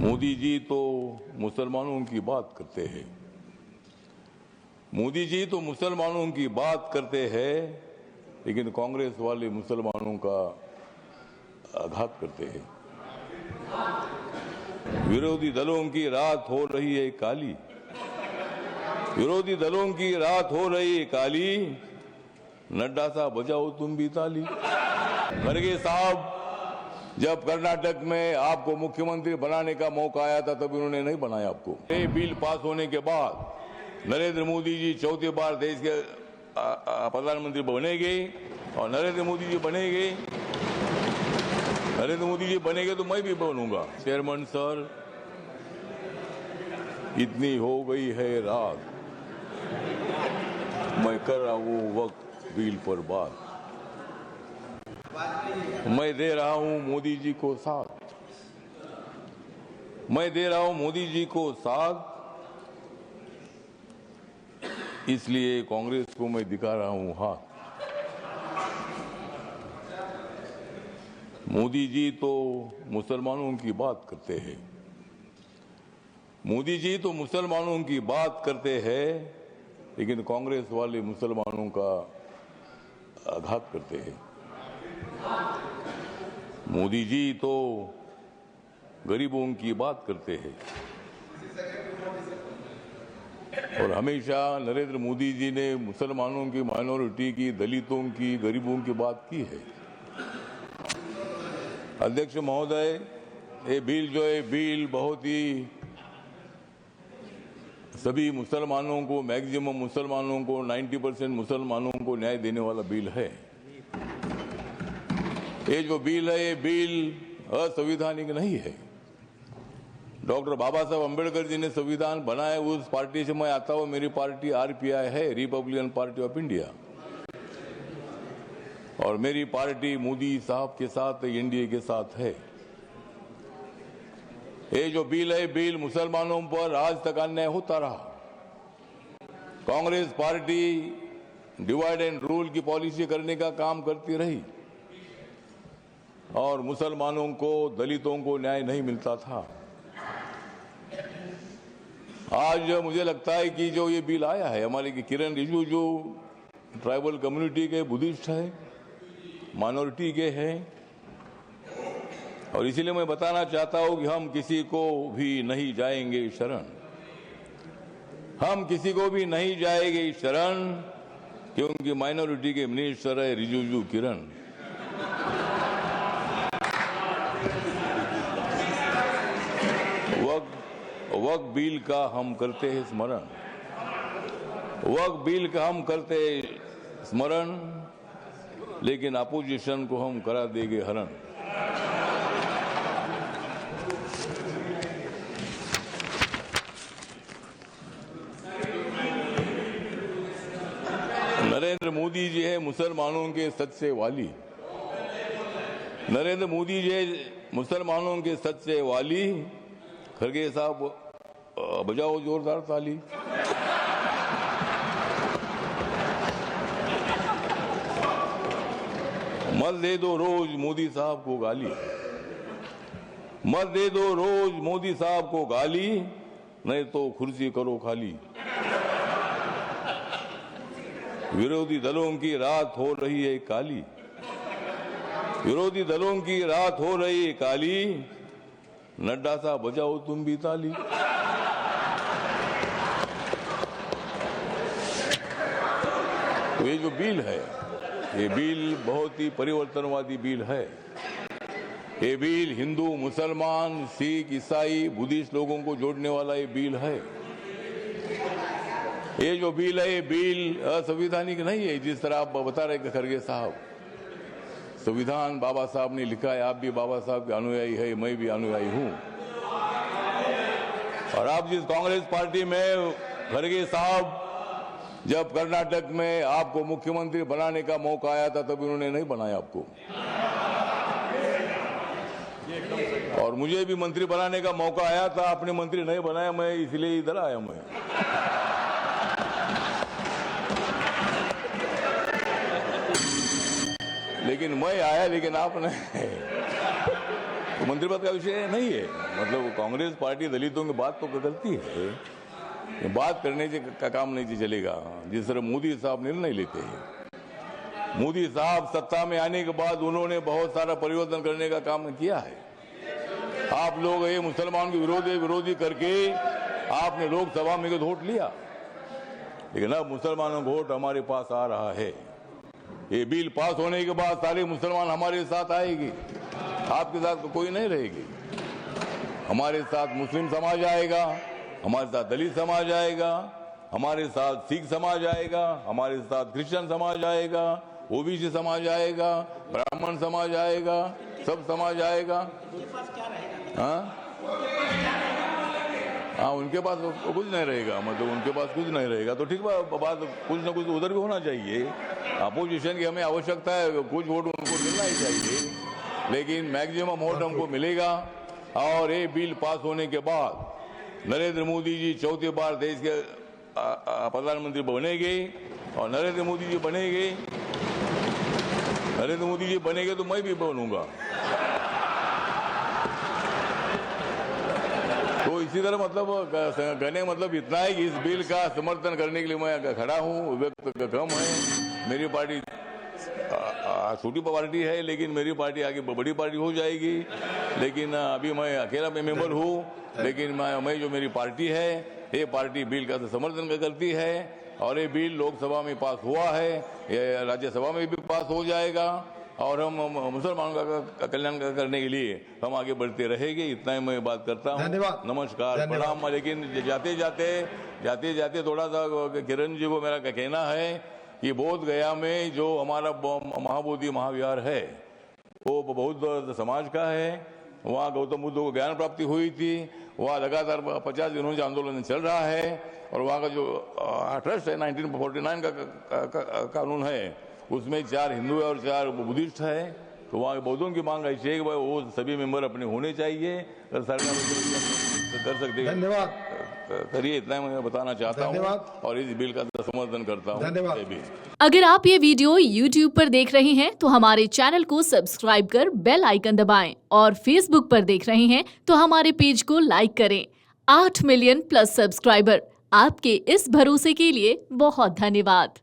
मोदी जी तो मुसलमानों की बात करते हैं। मोदी जी तो मुसलमानों की बात करते हैं, लेकिन कांग्रेस वाले मुसलमानों का आघात करते हैं। विरोधी दलों की रात हो रही है काली, विरोधी दलों की रात हो रही है काली, नड्डा साहब बजाओ तुम भी ताली। खड़गे साहब, जब कर्नाटक में आपको मुख्यमंत्री बनाने का मौका आया था तब उन्होंने नहीं बनाया आपको। ये बिल पास होने के बाद नरेंद्र मोदी जी चौथी बार देश के प्रधानमंत्री बनेंगे और नरेंद्र मोदी जी बनेंगे तो मैं भी बनूंगा। चेयरमैन सर, इतनी हो गई है रात, मैं कर रहा हूँ वक्त बिल पर बात। मैं दे रहा हूं मोदी जी को साथ, मैं दे रहा हूं मोदी जी को साथ, इसलिए कांग्रेस को मैं दिखा रहा हूं हाथ। मोदी जी तो मुसलमानों की बात करते हैं, मोदी जी तो मुसलमानों की बात करते हैं, लेकिन कांग्रेस वाले मुसलमानों का आघात करते हैं। मोदी जी तो गरीबों की बात करते हैं और हमेशा नरेंद्र मोदी जी ने मुसलमानों की, माइनॉरिटी की, दलितों की, गरीबों की बात की है। अध्यक्ष महोदय, ये बिल जो है बिल बहुत ही सभी मुसलमानों को, मैक्सिमम मुसलमानों को, 90% मुसलमानों को न्याय देने वाला बिल है। ये जो बिल है ये बिल असंवैधानिक नहीं है। डॉक्टर बाबा साहब अम्बेडकर जी ने संविधान बनाया, उस पार्टी से मैं आता हूं। मेरी पार्टी आरपीआई है, रिपब्लिकन पार्टी ऑफ इंडिया, और मेरी पार्टी मोदी साहब के साथ, एनडीए के साथ है। ये जो बिल है बिल मुसलमानों पर आज तक अन्याय होता रहा। Congress party divide and rule की पॉलिसी करने का काम करती रही और मुसलमानों को, दलितों को न्याय नहीं मिलता था। आज मुझे लगता है कि जो ये बिल आया है, हमारे किरण रिजिजू जो ट्राइबल कम्युनिटी के बुद्धिस्ट है, माइनॉरिटी के हैं, और इसीलिए मैं बताना चाहता हूं कि हम किसी को भी नहीं जाएंगे शरण, हम किसी को भी नहीं जाएंगे शरण, क्योंकि माइनॉरिटी के मिनिस्टर है रिजिजू किरण। वक्फ बिल का हम करते हैं स्मरण, वक्फ बिल का हम करते हैं स्मरण, लेकिन अपोजिशन को हम करा देंगे हरण। नरेंद्र मोदी जी है मुसलमानों के सच्चे वाली, नरेंद्र मोदी जी है मुसलमानों के सच्चे वाली। खड़गे साहब, बजाओ जोरदार ताली। मत दे दो रोज मोदी साहब को गाली, मत दे दो रोज मोदी साहब को गाली, नहीं तो कुर्सी करो खाली। विरोधी दलों की रात हो रही है काली, विरोधी दलों की रात हो रही है काली, नड्डा साहब बजाओ तुम भी ताली। तो ये जो बिल है, ये बिल बहुत ही परिवर्तनवादी बिल है। ये बिल हिंदू, मुसलमान, सिख, ईसाई, बुद्धिस्ट लोगों को जोड़ने वाला ये बिल है। ये जो बिल है ये बिल असंवैधानिक नहीं है, जिस तरह आप बता रहे खड़गे साहब। संविधान बाबा साहब ने लिखा है, आप भी बाबा साहब के अनुयायी है, मैं भी अनुयायी हूं। और आप जिस कांग्रेस पार्टी में, खड़गे साहब, जब कर्नाटक में आपको मुख्यमंत्री बनाने का मौका आया था तब उन्होंने नहीं बनाया आपको, और मुझे भी मंत्री बनाने का मौका आया था, आपने मंत्री नहीं बनाया, मैं इसलिए इधर आया। मैं लेकिन मैं आया, लेकिन आपने तो मंत्री पद का विषय नहीं है। मतलब कांग्रेस पार्टी दलितों की बात तो करती है, ये बात करने का काम नहीं चलेगा। जिस तरह मोदी साहब निर्णय लेते हैं, मोदी साहब सत्ता में आने के बाद उन्होंने बहुत सारा परिवर्तन करने का काम किया है। आप लोग ये मुसलमान के विरोधी करके आपने लोकसभा में वोट लिया, लेकिन अब मुसलमानों का वोट हमारे पास आ रहा है। ये बिल पास होने के बाद सारे मुसलमान हमारे साथ आएगी, आपके साथ कोई नहीं रहेगी। हमारे साथ मुस्लिम समाज आएगा, हमारे साथ दलित समाज आएगा, हमारे साथ सिख समाज आएगा, हमारे साथ क्रिश्चियन समाज आएगा, ओबीसी समाज आएगा, ब्राह्मण समाज आएगा, सब समाज आएगा। हाँ, उनके पास कुछ नहीं रहेगा, मतलब उनके पास कुछ नहीं रहेगा तो ठीक बात, कुछ ना कुछ उधर भी होना चाहिए। अपोजिशन की हमें आवश्यकता है, कुछ वोट उनको मिलना ही चाहिए, लेकिन मैक्सिमम वोट हमको मिलेगा। और ये बिल पास होने के बाद नरेंद्र मोदी जी चौथी बार देश के प्रधानमंत्री बनेंगे, और नरेंद्र मोदी जी बनेंगे तो मैं भी बनूंगा। तो इसी तरह मतलब कहने मतलब इतना है कि इस बिल का समर्थन करने के लिए मैं खड़ा हूँ। व्यक्त कम है, मेरी पार्टी छोटी पार्टी है, लेकिन मेरी पार्टी आगे बड़ी पार्टी हो जाएगी। लेकिन अभी मैं अकेला मेंबर हूँ, लेकिन मैं जो मेरी पार्टी है, ये पार्टी बिल का समर्थन करती है, और ये बिल लोकसभा में पास हुआ है, ये राज्यसभा में भी पास हो जाएगा, और हम मुसलमानों का कल्याण करने के लिए हम आगे बढ़ते रहेंगे। इतना ही मैं बात करता हूँ। नमस्कार, प्रणाम। लेकिन जाते जाते थोड़ा सा किरण जी को मेरा कहना है कि बोध गया में जो हमारा महाबोधि महाविहार है, वो बौद्ध समाज का है। वहाँ गौतम बुद्ध को ज्ञान प्राप्ति हुई थी। वहाँ लगातार 50 दिनों से आंदोलन चल रहा है, और वहाँ का जो ट्रस्ट है 1949 का कानून है, उसमें 4 हिंदू और 4 बुद्धिस्ट है। तो वहाँ के बौद्धों की मांग ऐसी है कि वो सभी मेंबर अपने होने चाहिए। अगर सरकार कर सकते हैं, धन्यवाद करिए। इतना मैं बताना चाहता हूँ, और इस बिल का समर्थन करता हूँ। धन्यवाद। अगर आप ये वीडियो YouTube पर देख रहे हैं तो हमारे चैनल को सब्सक्राइब कर बेल आइकन दबाएं, और Facebook पर देख रहे हैं तो हमारे पेज को लाइक करें। 8 मिलियन प्लस सब्सक्राइबर, आपके इस भरोसे के लिए बहुत धन्यवाद।